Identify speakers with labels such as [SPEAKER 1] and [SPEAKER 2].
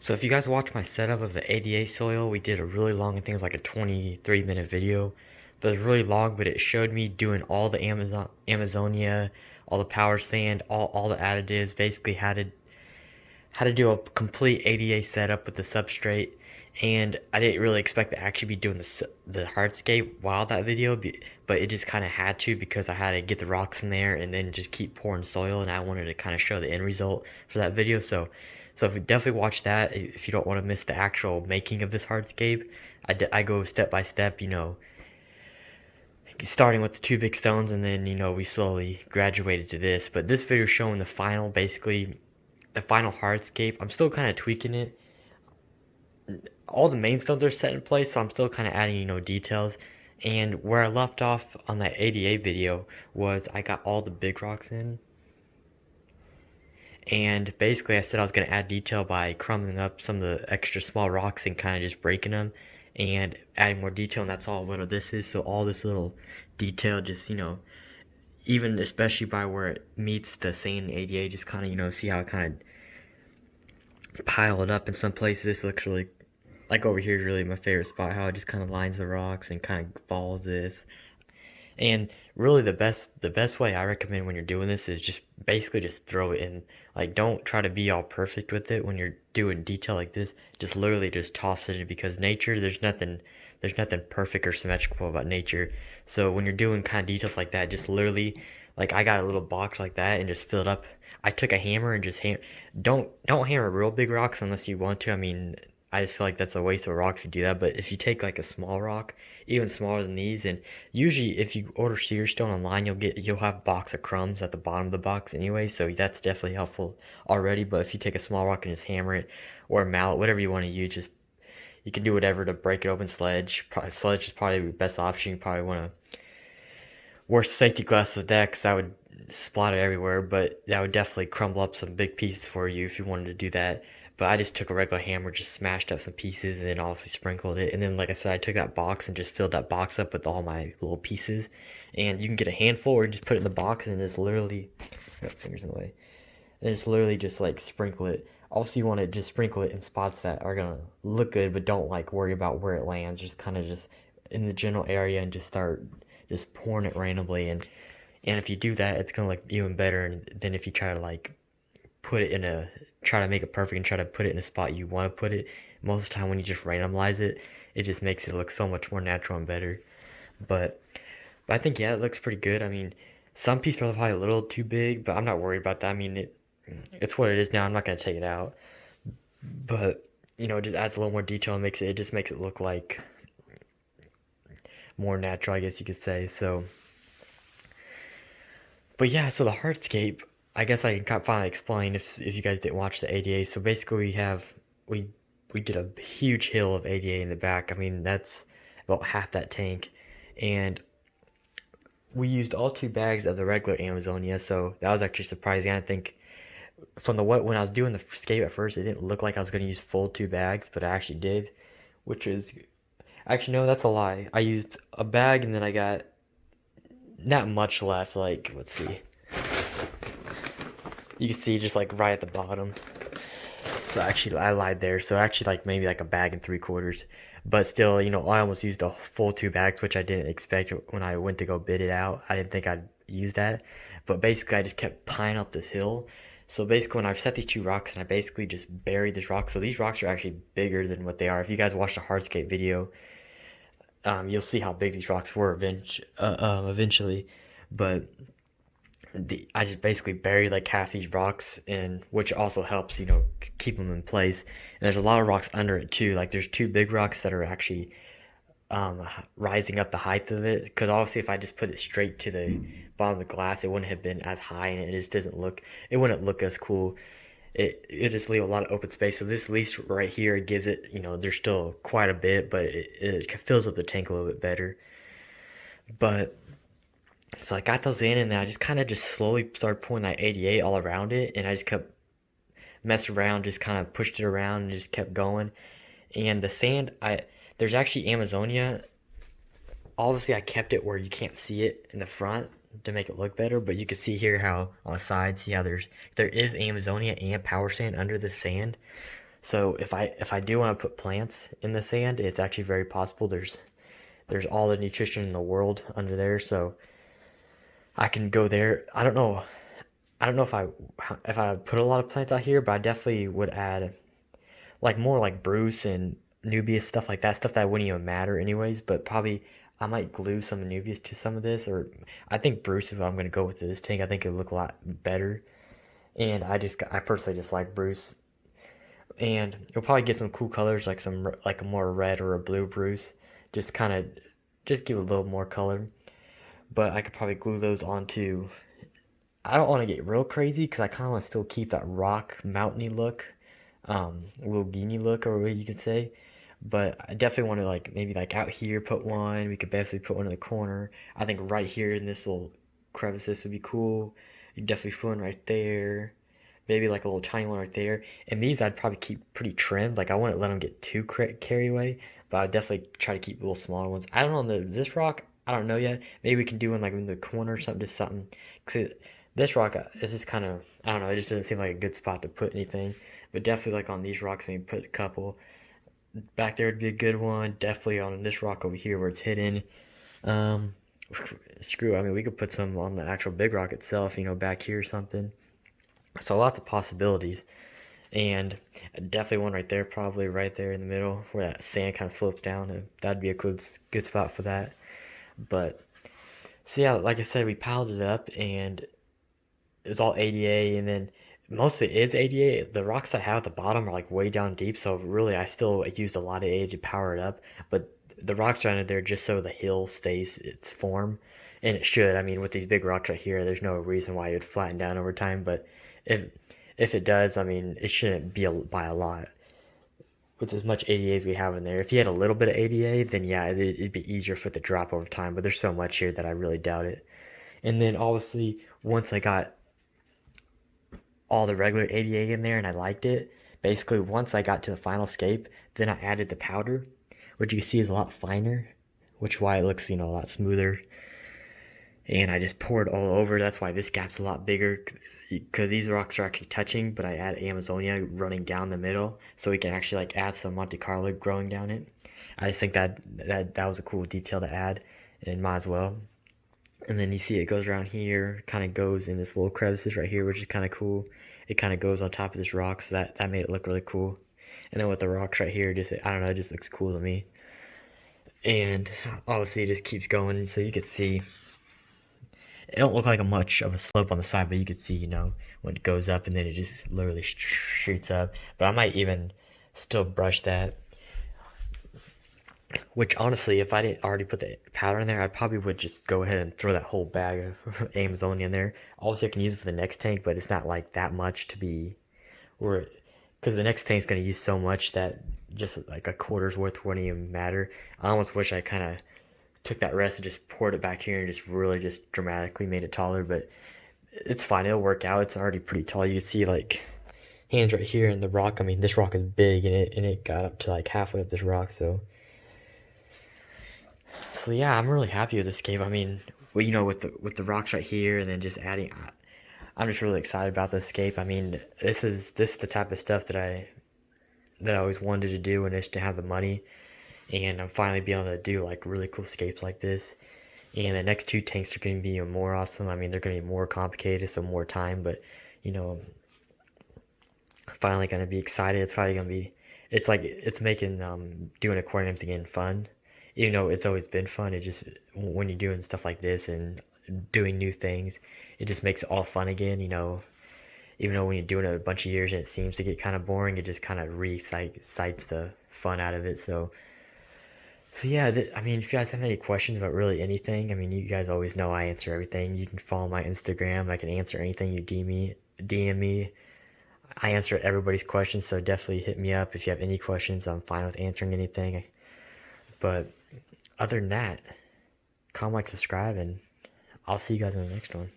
[SPEAKER 1] So if you guys watch my setup of the ADA soil, we did a really long, I think it was like a 23-minute video. But it was really long, but it showed me doing all the Amazonia, all the power sand, all the additives, basically how to do a complete ADA setup with the substrate. And I didn't really expect to actually be doing the hardscape while that video, but it just kind of had to because I had to get the rocks in there and then just keep pouring soil, and I wanted to kind of show the end result for that video. So if you definitely watch that, if you don't want to miss the actual making of this hardscape, I go step by step, starting with the two big stones, and then we slowly graduated to this. But this video is showing the final, basically the final hardscape. I'm still kind of tweaking it. All the main stones are set in place, so I'm still kind of adding, details. And where I left off on that ADA video was I got all the big rocks in. And basically I said I was going to add detail by crumbling up some of the extra small rocks and kind of just breaking them and adding more detail, and that's all what this is. So all this little detail, just, even especially by where it meets the sand ADA, just kind of, see how it kind of pile it up in some places. This looks really, like over here is really my favorite spot, how it just kind of lines the rocks and kind of follows this. And really the best way I recommend when you're doing this is just basically just throw it in. Like, don't try to be all perfect with it when you're doing detail like this. Just literally just toss it in, because nature, there's nothing perfect or symmetrical about nature. So when you're doing kind of details like that, just literally, like I got a little box like that and just filled up. I took a hammer and just don't hammer real big rocks unless you want to. I mean, I just feel like that's a waste of a rock if you do that. But if you take like a small rock, even smaller than these, and usually if you order cedar stone online, you'll have a box of crumbs at the bottom of the box anyway, so that's definitely helpful already. But if you take a small rock and just hammer it, or a mallet, whatever you want to use, just you can do whatever to break it open. Sledge is probably the best option. You probably want to wear safety glasses with that, because that would splatter everywhere, but that would definitely crumble up some big pieces for you if you wanted to do that. But I just took a regular hammer, just smashed up some pieces, and then obviously sprinkled it. And then, like I said, I took that box and just filled that box up with all my little pieces. And you can get a handful or just put it in the box and just literally, oh, fingers in the way, and just literally just like sprinkle it. Also, you want to just sprinkle it in spots that are gonna look good, but don't like worry about where it lands. Just kind of just in the general area and just start just pouring it randomly. And if you do that, it's gonna look even better than if you try to like put it in a try to make it perfect and try to put it in a spot you want to put it. Most of the time when you just randomize it, it just makes it look so much more natural and better. But I think, yeah, it looks pretty good. I mean, some pieces are probably a little too big, but I'm not worried about that. I mean, it's what it is now. I'm not gonna take it out, but it just adds a little more detail and it just makes it look like more natural, I guess you could say. So, but yeah, so the hardscape, I guess I can finally explain if you guys didn't watch the ADA. So basically, we we did a huge hill of ADA in the back. I mean, that's about half that tank, and we used all two bags of the regular Amazonia. So that was actually surprising. I think from the what when I was doing the scape at first, it didn't look like I was going to use full two bags, but I actually did, which is actually, no, that's a lie. I used a bag and then I got not much left. Like, let's see. You can see just like right at the bottom. So actually, I lied there. So actually, like maybe like a bag and 3/4. But still, I almost used a full two bags, which I didn't expect when I went to go bid it out. I didn't think I'd use that. But basically, I just kept piling up this hill. So basically, when I set these two rocks and I basically just buried this rock. So these rocks are actually bigger than what they are. If you guys watch the hardscape video, you'll see how big these rocks were eventually. But I just basically buried like half these rocks, and which also helps, keep them in place. And there's a lot of rocks under it too. Like there's two big rocks that are actually rising up the height of it. Because obviously, if I just put it straight to the bottom of the glass, it wouldn't have been as high, and it just doesn't look. It wouldn't look as cool. It just leave a lot of open space. So this, at least right here, gives it. There's still quite a bit, but it fills up the tank a little bit better. But so I got those in, and then I just kind of just slowly started pouring that 88 all around it, and I just kept messing around, just kind of pushed it around and just kept going. And the sand, there's actually Amazonia. Obviously, I kept it where you can't see it in the front to make it look better, but you can see here how on the side, see how there is Amazonia and power sand under the sand. So if I do want to put plants in the sand, it's actually very possible. There's all the nutrition in the world under there, so I can go there. I don't know if I put a lot of plants out here, but I definitely would add like more like Bruce and Nubius, stuff like that, stuff that wouldn't even matter anyways. But probably I might glue some Nubius to some of this, or I think Bruce, if I'm gonna go with this tank, I think it'll look a lot better. And I personally just like Bruce, and you'll probably get some cool colors like some like a more red or a blue Bruce, just kind of just give a little more color. But I could probably glue those onto. I don't want to get real crazy because I kind of want to still keep that rock mountainy look, a little guinea look, or what you could say. But I definitely want to like maybe like out here put one. We could definitely put one in the corner. I think right here in this little crevices would be cool. You could definitely put one right there. Maybe like a little tiny one right there. And these I'd probably keep pretty trimmed. Like I wouldn't let them get too carry away, but I'd definitely try to keep little smaller ones. I don't know on this rock. I don't know yet. Maybe we can do one like in the corner or something, just something. Cause this rock is just kind of, I don't know. It just doesn't seem like a good spot to put anything. But definitely like on these rocks, maybe put a couple. Back there would be a good one. Definitely on this rock over here where it's hidden. Um, Screw. I mean, we could put some on the actual big rock itself. Back here or something. So lots of possibilities, and definitely one right there, probably right there in the middle where that sand kind of slopes down, and that'd be a good spot for that. But so yeah, like I said, we piled it up, and it was all ADA, and then most of it is ADA. The rocks I have at the bottom are like way down deep, so really I still used a lot of ADA to power it up. But the rocks are under there just so the hill stays its form, and it should. I mean, with these big rocks right here, there's no reason why it would flatten down over time. But if if it does, I mean, it shouldn't be by a lot. With as much ADA as we have in there, if you had a little bit of ADA, then yeah, it'd be easier for it to drop over time. But there's so much here that I really doubt it. And then obviously, once I got all the regular ADA in there and I liked it. Basically, once I got to the final scape, then I added the powder, which you see is a lot finer, which is why it looks, a lot smoother. And I just poured all over. That's why this gap's a lot bigger, because these rocks are actually touching, but I add Amazonia running down the middle, so we can actually like add some Monte Carlo growing down it. I just think that was a cool detail to add, and might as well. And then you see it goes around here, kind of goes in this little crevices right here, which is kind of cool. It kind of goes on top of this rock, so that made it look really cool. And then with the rocks right here, just I don't know, it just looks cool to me. And obviously it just keeps going, so you could see it don't look like a much of a slope on the side, but you could see, when it goes up and then it just literally shoots up. But I might even still brush that. Which honestly, if I didn't already put the powder in there, I probably would just go ahead and throw that whole bag of Amazonia in there. Obviously, I can use it for the next tank, but it's not like that much to be, or because the next tank's gonna use so much that just like a quarter's worth wouldn't even matter. I almost wish I kind of took that rest and just poured it back here and just really just dramatically made it taller, but it's fine. It'll work out. It's already pretty tall. You can see like hands right here in the rock. I mean, this rock is big, and it got up to like halfway up this rock, so. So yeah, I'm really happy with this game. I mean, well, with the rocks right here, and then just adding, I'm just really excited about this scape. I mean, this is the type of stuff that I always wanted to do, and is to have the money, and I'm finally being able to do like really cool scapes like this. And the next two tanks are going to be even more awesome. I mean, they're going to be more complicated, so more time, but you know, I'm finally going to be excited. It's finally going to be. It's like it's making doing aquariums again fun, even though it's always been fun. It just when you're doing stuff like this and doing new things, it just makes it all fun again. Even though when you're doing it a bunch of years and it seems to get kind of boring, it just kind of re-excites the fun out of it. So yeah, I mean, if you guys have any questions about really anything, I mean, you guys always know I answer everything. You can follow my Instagram. I can answer anything you DM me. I answer everybody's questions, so definitely hit me up if you have any questions. I'm fine with answering anything. But other than that, comment, like, subscribe, and I'll see you guys in the next one.